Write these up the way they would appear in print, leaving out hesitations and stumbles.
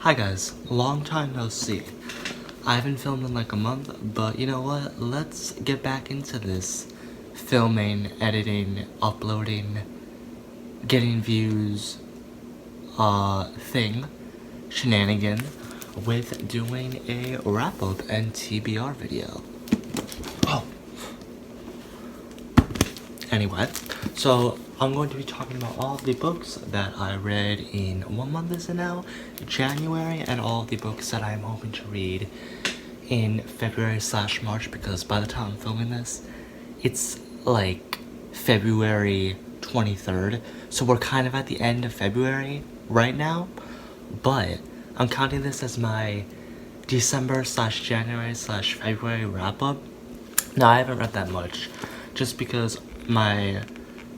Hi guys, long time no see. I haven't filmed in like a month, but you know what? Let's get back into this filming, editing, uploading, getting views, shenanigan with doing a wrap-up and TBR video. Anyway, so I'm going to be talking about all of the books that I read in, what month is it now? January, and all of the books that I'm hoping to read in February/March, because by the time I'm filming this, it's like February 23rd, so we're kind of at the end of February right now, but I'm counting this as my December/January/February wrap-up. Now, I haven't read that much, just because my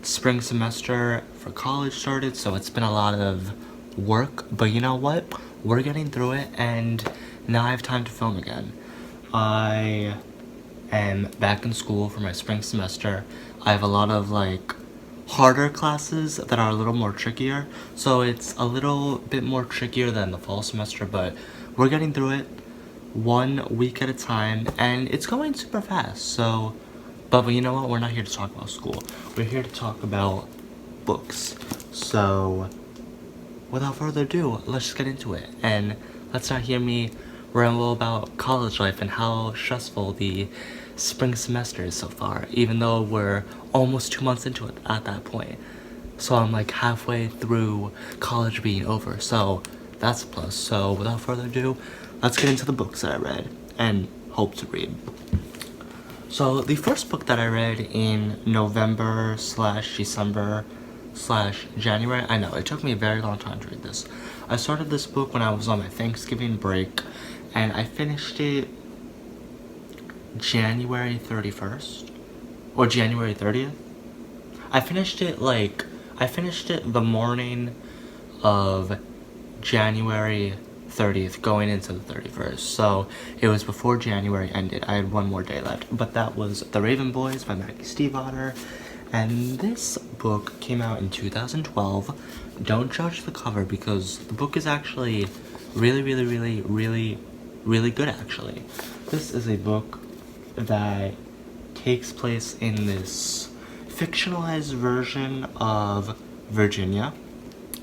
spring semester for college started, so it's been a lot of work, but you know what? We're getting through it, and now I have time to film again. I am back in school for my spring semester. I have a lot of like harder classes that are a little more trickier, so it's a little bit more trickier than the fall semester, but we're getting through it 1 week at a time, and it's going super fast. So but you know what? We're not here to talk about school. We're here to talk about books. So, without further ado, let's just get into it. And let's not hear me ramble about college life and how stressful the spring semester is so far, even though we're almost 2 months into it at that point. So I'm like halfway through college being over. So, that's a plus. So, without further ado, let's get into the books that I read and hope to read. So the first book that I read in November/December/January, I know, it took me a very long time to read this. I started this book when I was on my Thanksgiving break, and I finished it January 31st, or January 30th. I finished it the morning of January 30th going into the 31st, so it was before January ended. I had one more day left, but that was The Raven Boys by Maggie Steifvater, and this book came out in 2012. Don't judge the cover, because the book is actually really good, actually. This is a book that takes place in this fictionalized version of Virginia,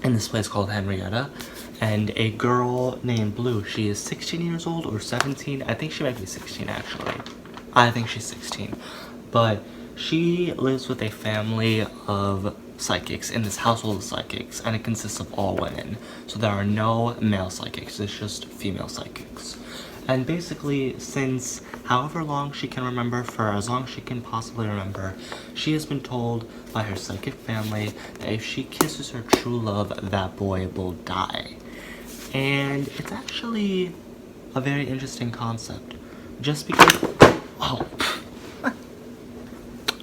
in this place called Henrietta, and a girl named Blue. She is 16 years old or 17. I think she might be 16, actually. I think she's 16. But she lives with a family of psychics in this household of psychics, and it consists of all women. So there are no male psychics, it's just female psychics. And basically, since however long she can remember, for as long as she can possibly remember, she has been told by her psychic family that if she kisses her true love, that boy will die. And it's actually a very interesting concept. Just because... Oh.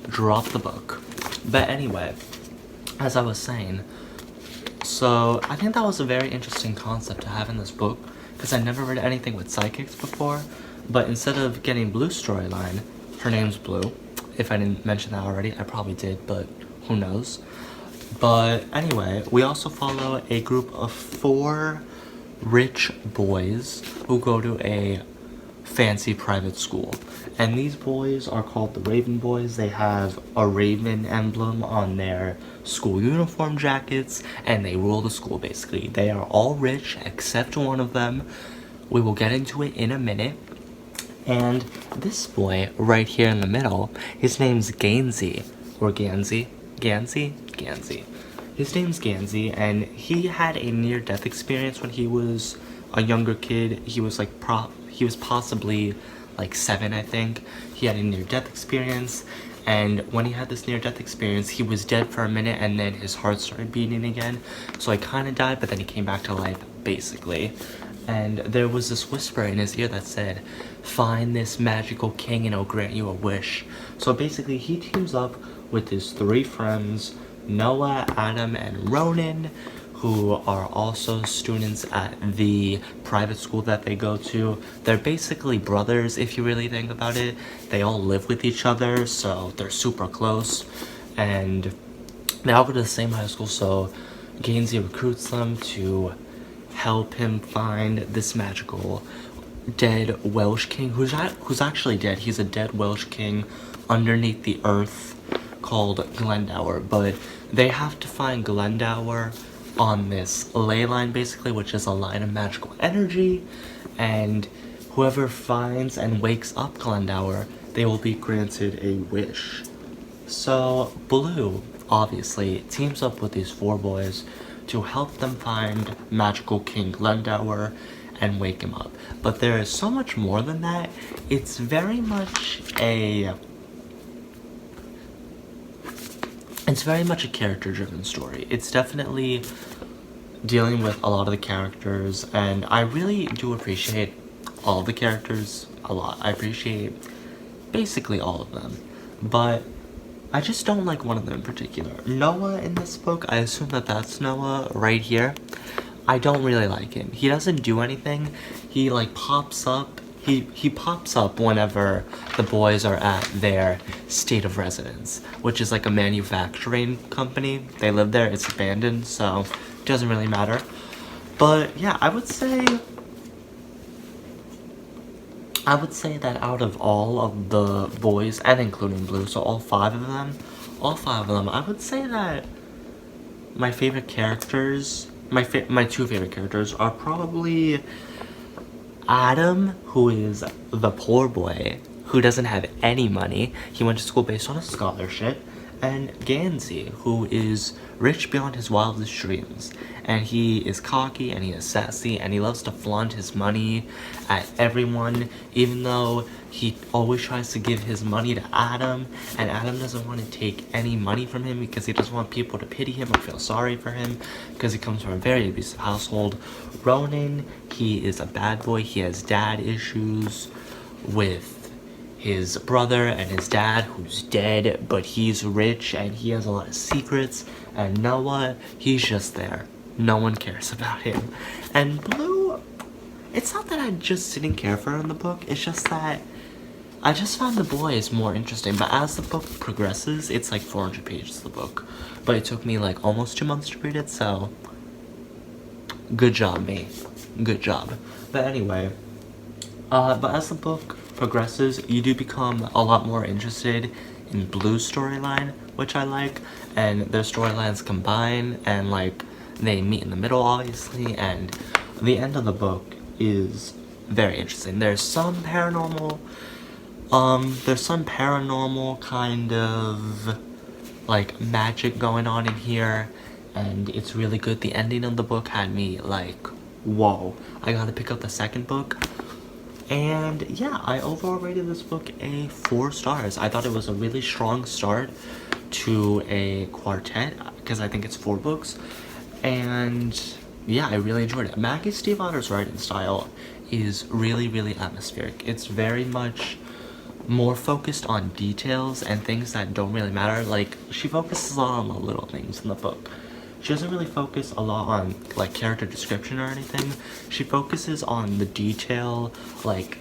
Drop the book. But anyway, as I was saying, so I think that was a very interesting concept to have in this book, because I never read anything with psychics before, but instead of getting Blue's storyline, her name's Blue. If I didn't mention that already, I probably did, but who knows. But anyway, we also follow a group of 4 rich boys who go to a fancy private school. And these boys are called the Raven Boys. They have a raven emblem on their school uniform jackets, and they rule the school, basically. They are all rich, except one of them. We will get into it in a minute. And this boy, right here in the middle, his name's Gansey, or Gansey. His name's Gansey, and he had a near-death experience when he was a younger kid. He was like he was possibly like 7, I think. He had a near-death experience, and when he had this near-death experience, he was dead for a minute, and then his heart started beating again. So he kind of died, but then he came back to life, basically. And there was this whisper in his ear that said, "Find this magical king and it'll grant you a wish." So basically, he teams up with his 3 friends, Noah, Adam, and Ronan, who are also students at the private school that they go to. They're basically brothers, if you really think about it. They all live with each other, so they're super close. And they all go to the same high school, so Gansey recruits them to help him find this magical dead Welsh king who's actually dead. He's a dead Welsh king underneath the earth called Glendower, but they have to find Glendower on this ley line basically, which is a line of magical energy, and whoever finds and wakes up Glendower, they will be granted a wish. So Blue obviously teams up with these 4 boys to help them find magical King Glendower and wake him up. But there is so much more than that. It's very much a character-driven story. It's definitely dealing with a lot of the characters, and I really do appreciate all the characters a lot. I appreciate basically all of them, but I just don't like one of them in particular. Noah in this book, I assume that that's Noah right here. I don't really like him. He doesn't do anything. He like pops up. He pops up whenever the boys are at their state of residence, which is like a manufacturing company. They live there. It's abandoned, so it doesn't really matter. But yeah, I would say that out of all of the boys, and including Blue, so all five of them, I would say that my favorite characters, my 2 favorite characters are probably Adam, who is the poor boy who doesn't have any money. He went to school based on a scholarship. And Gansey, who is rich beyond his wildest dreams. And he is cocky, and he is sassy, and he loves to flaunt his money at everyone, even though he always tries to give his money to Adam, and Adam doesn't want to take any money from him because he doesn't want people to pity him or feel sorry for him, because he comes from a very abusive household. Ronan, he is a bad boy. He has dad issues with his brother and his dad, who's dead, but he's rich and he has a lot of secrets. And Noah, he's just there. No one cares about him. And Blue, it's not that I just didn't care for her in the book, it's just that I just found the boys more interesting. But as the book progresses, it's like 400 pages of the book, but it took me like almost 2 months to read it, so good job, me. Good job. But anyway, but as the book progresses, you do become a lot more interested in Blue's storyline, which I like, and their storylines combine, and like they meet in the middle, obviously, and the end of the book is very interesting. There's some paranormal kind of like magic going on in here, and it's really good. The ending of the book had me like, whoa, I gotta pick up the second book. And yeah, I overall rated this book a 4 stars. I thought it was a really strong start to a quartet, because I think it's 4 books. And yeah, I really enjoyed it. Maggie Steifvater's writing style is really, really atmospheric. It's very much more focused on details and things that don't really matter. Like, she focuses a lot on the little things in the book. She doesn't really focus a lot on like character description or anything. She focuses on the detail, like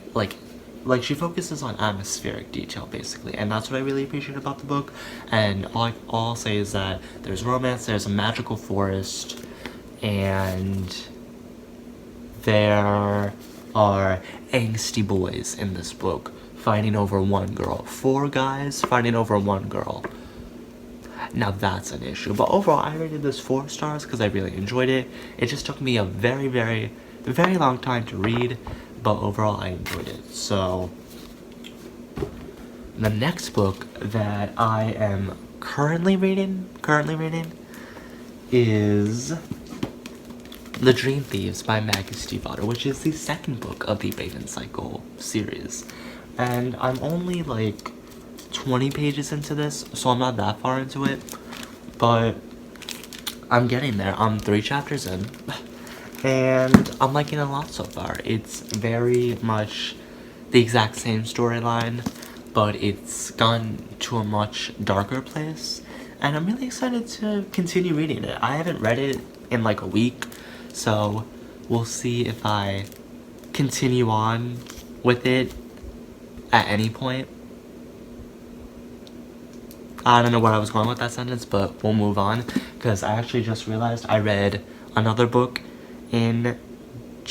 she focuses on atmospheric detail basically, and that's what I really appreciate about the book. And all I'll say is that there's romance, there's a magical forest, and there are angsty boys in this book fighting over one girl. 4 guys fighting over one girl. Now that's an issue. But overall, I rated this 4 stars because I really enjoyed it. It just took me a very, very, very long time to read, but overall I enjoyed it. So the next book that I am currently reading is The Dream Thieves by Maggie Steifvater, which is the 2nd book of the Raven Cycle series. And I'm only like 20 pages into this, so I'm not that far into it, but I'm getting there. I'm 3 chapters in, and I'm liking it a lot so far. It's very much the exact same storyline, but it's gone to a much darker place, and I'm really excited to continue reading it. I haven't read it in like a week, so we'll see if I continue on with it at any point. I don't know where I was going with that sentence, but we'll move on, because I actually just realized I read another book in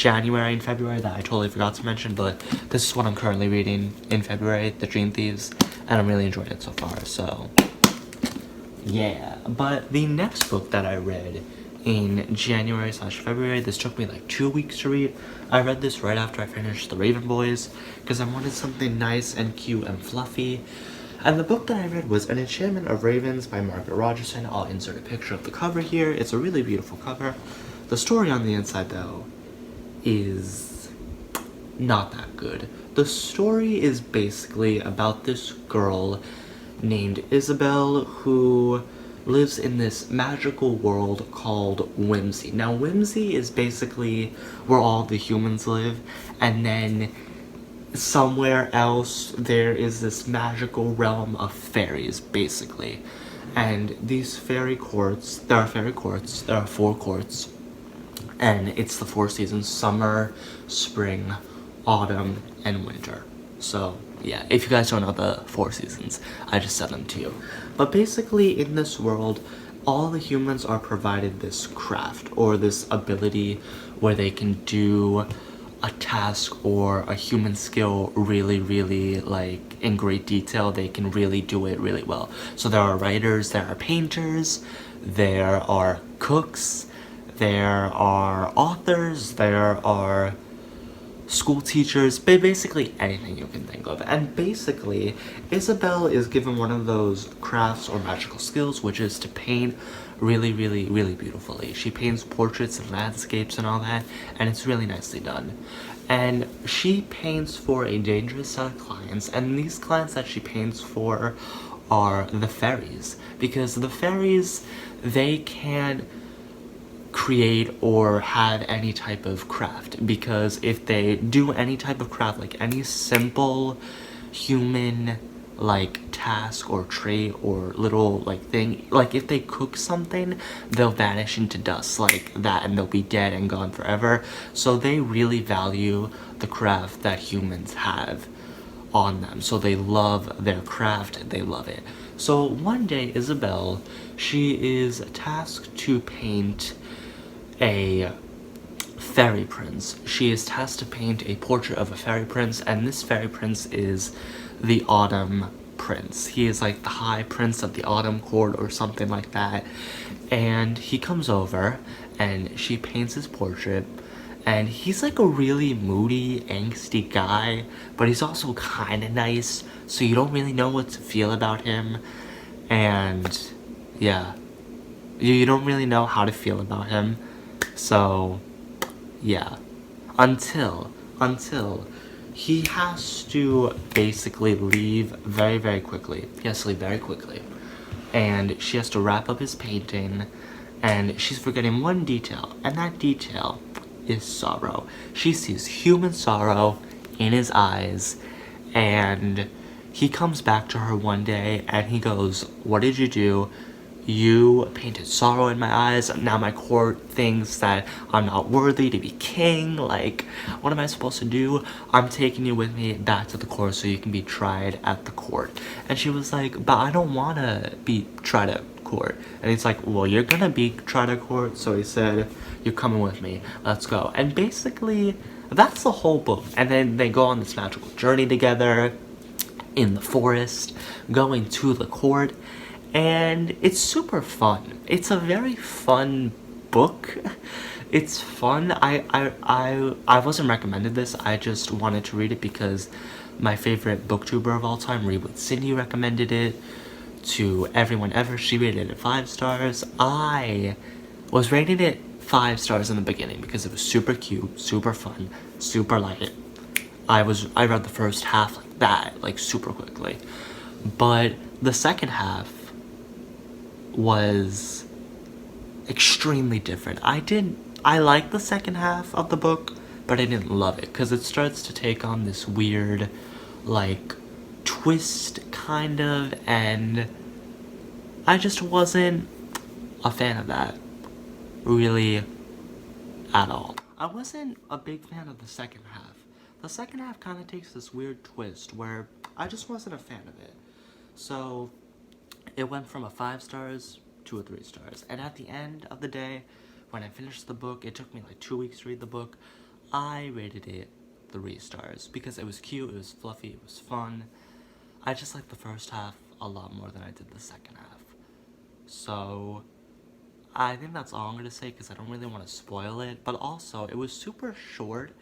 January and February that I totally forgot to mention, but this is what I'm currently reading in February, The Dream Thieves, and I'm really enjoying it so far, so yeah. But the next book that I read in January/February, this took me like 2 weeks to read. I read this right after I finished The Raven Boys, because I wanted something nice and cute and fluffy. And the book that I read was An Enchantment of Ravens by Margaret Rogerson. I'll insert a picture of the cover here. It's a really beautiful cover. The story on the inside, though, is not that good. The story is basically about this girl named Isabel who lives in this magical world called Whimsy. Now, Whimsy is basically where all the humans live, and then somewhere else there is this magical realm of fairies, basically. And these fairy courts, there are 4 courts, and it's the 4 seasons: summer, spring, autumn, and winter. So yeah, if you guys don't know the 4 seasons, I just said them to you. But basically, in this world, all the humans are provided this craft or this ability where they can do a task or a human skill really, like, in great detail. They can really do it really well. So there are writers, there are painters, there are cooks, there are authors, there are school teachers, basically anything you can think of. And basically, Isabel is given one of those crafts or magical skills, which is to paint really beautifully. She paints portraits and landscapes and all that, and it's really nicely done. And she paints for a dangerous set of clients, and these clients that she paints for are the fairies, because the fairies, they can't create or have any type of craft, because if they do any type of craft, like any simple human like task or trait or little like thing, like if they cook something, they'll vanish into dust like that, and they'll be dead and gone forever. So they really value the craft that humans have on them, so they love their craft, they love it. So one day, Isabel, she is tasked to paint a fairy prince. She is tasked to paint a portrait of a fairy prince, and this fairy prince is the Autumn Prince. He is like the high prince of the Autumn Court or something like that. And he comes over and she paints his portrait, and he's like a really moody, angsty guy, but he's also kind of nice, so you don't really know what to feel about him. And yeah, you don't really know how to feel about him. So yeah, until he has to basically leave very quickly. He has to leave very quickly, and she has to wrap up his painting, and she's forgetting one detail, and that detail is sorrow. She sees human sorrow in his eyes, and he comes back to her one day and he goes, "What did you do? You painted sorrow in my eyes. Now my court thinks that I'm not worthy to be king. Like, what am I supposed to do? I'm taking you with me back to the court so you can be tried at the court." And she was like, "But I don't want to be tried at court." And he's like, "Well, you're gonna be tried at court." So he said, "You're coming with me. Let's go." And basically, that's the whole book. And then they go on this magical journey together in the forest, going to the court. And it's super fun. It's a very fun book. It's fun. I wasn't recommended this. I just wanted to read it because my favorite booktuber of all time, Read with Cindy, recommended it to everyone ever. She rated it 5 stars. I was rating it 5 stars in the beginning because it was super cute, super fun, super light. I read the first half like that, like super quickly. But the second half was extremely different. I liked the second half of the book, but I didn't love it because it starts to take on this weird like twist kind of, and I just wasn't a fan of that really at all. I wasn't a big fan of the second half. The second half kind of takes this weird twist where I just wasn't a fan of it. So it went from a 5 stars to a 3 stars. And at the end of the day, when I finished the book, it took me like 2 weeks to read the book, I rated it 3 stars because it was cute, it was fluffy, it was fun. I just liked the first half a lot more than I did the second half. So I think that's all I'm gonna say because I don't really want to spoil it. But also, it was super short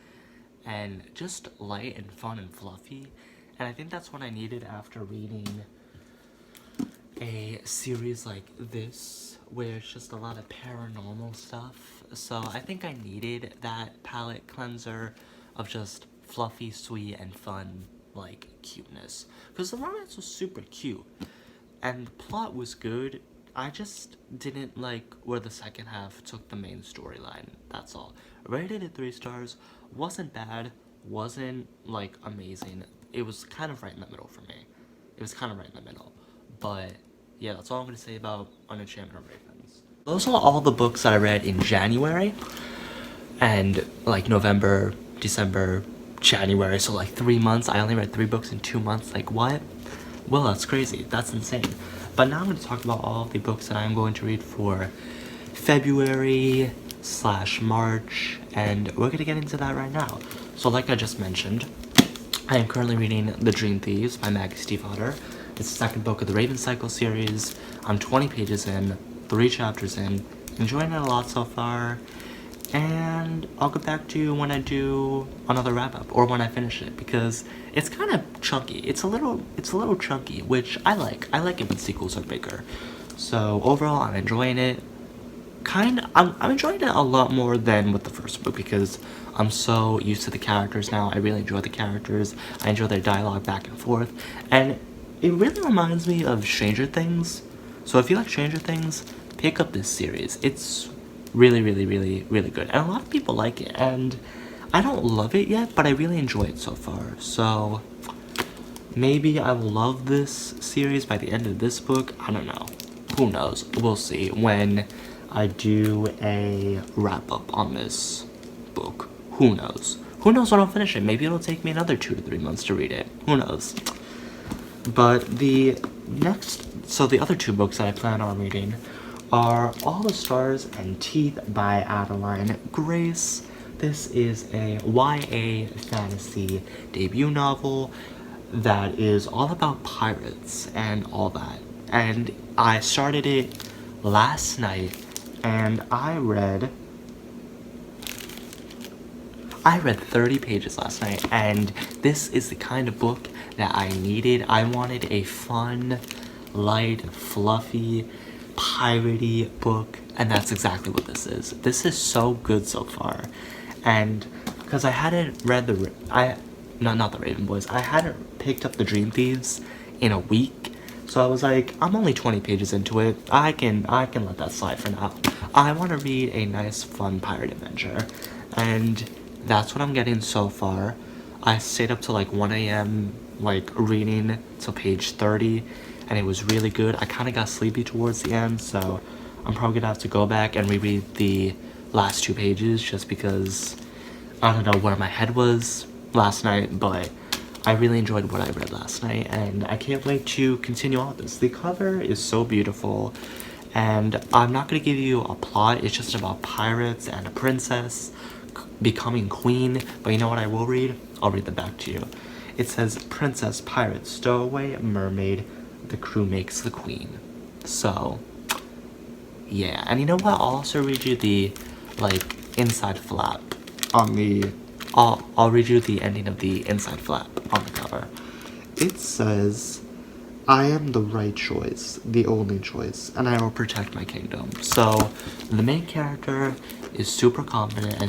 and just light and fun and fluffy. And I think that's what I needed after reading a series like this, where it's just a lot of paranormal stuff. So I think I needed that palette cleanser of just fluffy, sweet, and fun, like, cuteness. Because the romance was super cute, and the plot was good. I just didn't like where the second half took the main storyline, that's all. Rated it 3 stars, wasn't bad, wasn't, like, amazing. It was kind of right in the middle for me. It was kind of right in the middle. But yeah, that's all I'm gonna say about Enchantment of Ravens. Those are all the books that I read in January, and like November, December, January, so like 3 months. I only read 3 books in 2 months. Like, what? Well, that's crazy. That's insane. But now I'm going to talk about all of the books that I'm going to read for February/March, and we're going to get into that right now. So like I just mentioned, I am currently reading The Dream Thieves by Maggie Steifvater. It's the second book of the Raven Cycle series. I'm 20 pages in, 3 chapters in, enjoying it a lot so far, and I'll get back to you when I do another wrap-up, or when I finish it, because it's kind of chunky. It's a little chunky, which I like. I like it when sequels are bigger. So overall, I'm enjoying it. I'm enjoying it a lot more than with the first book, because I'm so used to the characters now. I really enjoy the characters. I enjoy their dialogue back and forth, and it really reminds me of Stranger Things. So if you like Stranger Things, pick up this series. It's really, really, really, really good, and a lot of people like it, and I don't love it yet, but I really enjoy it so far. So maybe I will love this series by the end of this book. I don't know. Who knows? We'll see when I do a wrap-up on this book. Who knows? Who knows when I'll finish it? Maybe it'll take me another 2 to 3 months to read it. Who knows? But the other 2 books that I plan on reading are All the Stars and Teeth by Adalyn Grace. This is a YA fantasy debut novel that is all about pirates and all that. And I started it last night, and I read 30 pages last night, and this is the kind of book that I needed. I wanted a fun, light, fluffy, piratey book, and that's exactly what this is. This is so good so far. And because I hadn't read not the Raven Boys, I hadn't picked up The Dream Thieves in a week, so I was like, I'm only 20 pages into it. I can let that slide for now. I want to read a nice, fun pirate adventure, and that's what I'm getting so far. I stayed up till like 1 a.m. like reading till page 30, and it was really good. I kind of got sleepy towards the end, so I'm probably gonna have to go back and reread the last 2 pages just because I don't know where my head was last night, but I really enjoyed what I read last night, and I can't wait to continue on with this. The cover is so beautiful, and I'm not gonna give you a plot. It's just about pirates and a princess becoming queen, but you know what I will read? I'll read the back to you. It says, Princess, Pirate, Stowaway, Mermaid, the crew makes the queen. So yeah, and you know what? I'll also read you the like inside flap on the I'll read you the ending of the inside flap on the cover. It says, I am the right choice, the only choice, and I will protect my kingdom. So the main character is super confident,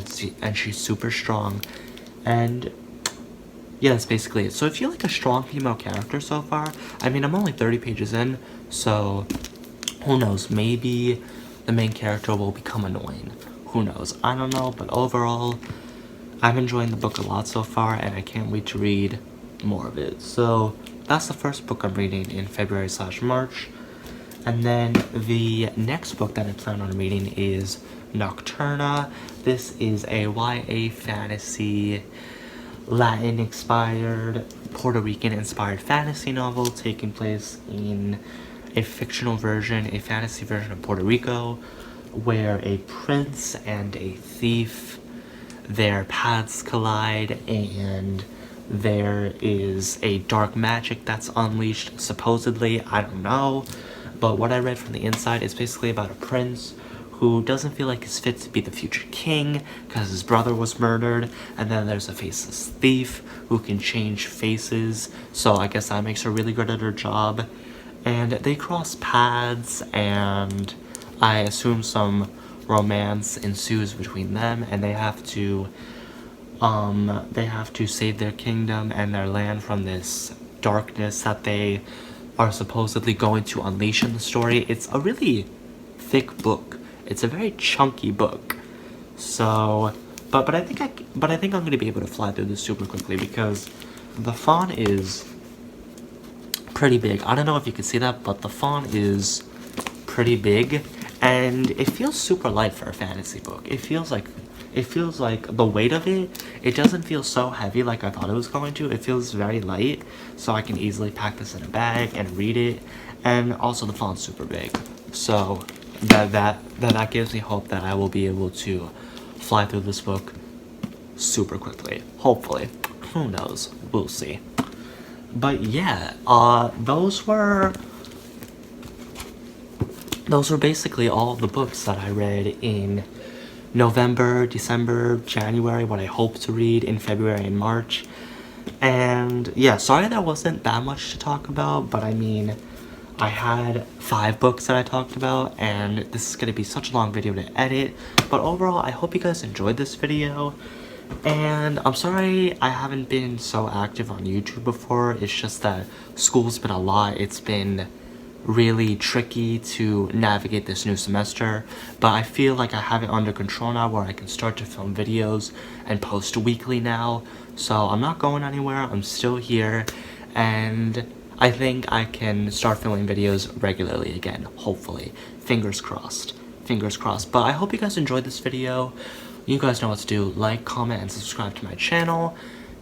and she's super strong, and yeah, that's basically it. So if you like a strong female character so far, I mean, I'm only 30 pages in, so who knows, maybe the main character will become annoying. Who knows? I don't know, but overall, I'm enjoying the book a lot so far, and I can't wait to read more of it. So that's the first book I'm reading in February/March. And then the next book that I plan on reading is Nocturna. This is a YA fantasy, Latin-inspired, Puerto Rican-inspired fantasy novel taking place in a fictional version, a fantasy version of Puerto Rico, where a prince and a thief, their paths collide, and there is a dark magic that's unleashed, supposedly. I don't know. But what I read from the inside is basically about a prince who doesn't feel like he's fit to be the future king because his brother was murdered. And then there's a faceless thief who can change faces. So I guess that makes her really good at her job. And they cross paths, and I assume some romance ensues between them, and they have to save their kingdom and their land from this darkness that they are supposedly going to unleash in the story. It's a really thick book. It's a very chunky book. So, but I think I'm gonna be able to fly through this super quickly because the font is pretty big. I don't know if you can see that, but the font is pretty big, and it feels super light for a fantasy book. It feels like the weight of it doesn't feel so heavy like I thought it was going to. It feels very light, so I can easily pack this in a bag and read it. And also the font's super big, so that gives me hope that I will be able to fly through this book super quickly. Hopefully. Who knows? We'll see. But yeah, those were basically all the books that I read in November, December, January, what I hope to read in February and March. And yeah, sorry that wasn't that much to talk about, but I mean, I had 5 books that I talked about, and this is going to be such a long video to edit. But overall, I hope you guys enjoyed this video. And I'm sorry I haven't been so active on YouTube before. It's just that school's been a lot. It's been really tricky to navigate this new semester, but I feel like I have it under control now where I can start to film videos and post weekly now. So I'm not going anywhere. I'm still here, and I think I can start filming videos regularly again, hopefully. Fingers crossed. Fingers crossed. But I hope you guys enjoyed this video. You guys know what to do. Like, comment, and subscribe to my channel.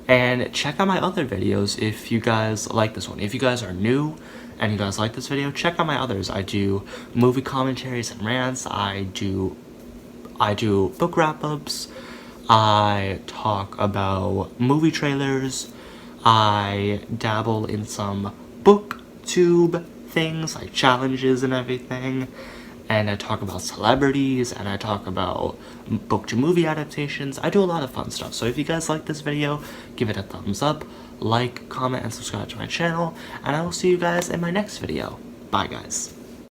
And check out my other videos if you guys like this one. If you guys are new and you guys like this video, check out my others. I do movie commentaries and rants. I do book wrap-ups. I talk about movie trailers. I dabble in some booktube things like challenges and everything. And I talk about celebrities, and I talk about book-to-movie adaptations. I do a lot of fun stuff. So if you guys like this video, give it a thumbs up, like, comment, and subscribe to my channel. And I will see you guys in my next video. Bye, guys.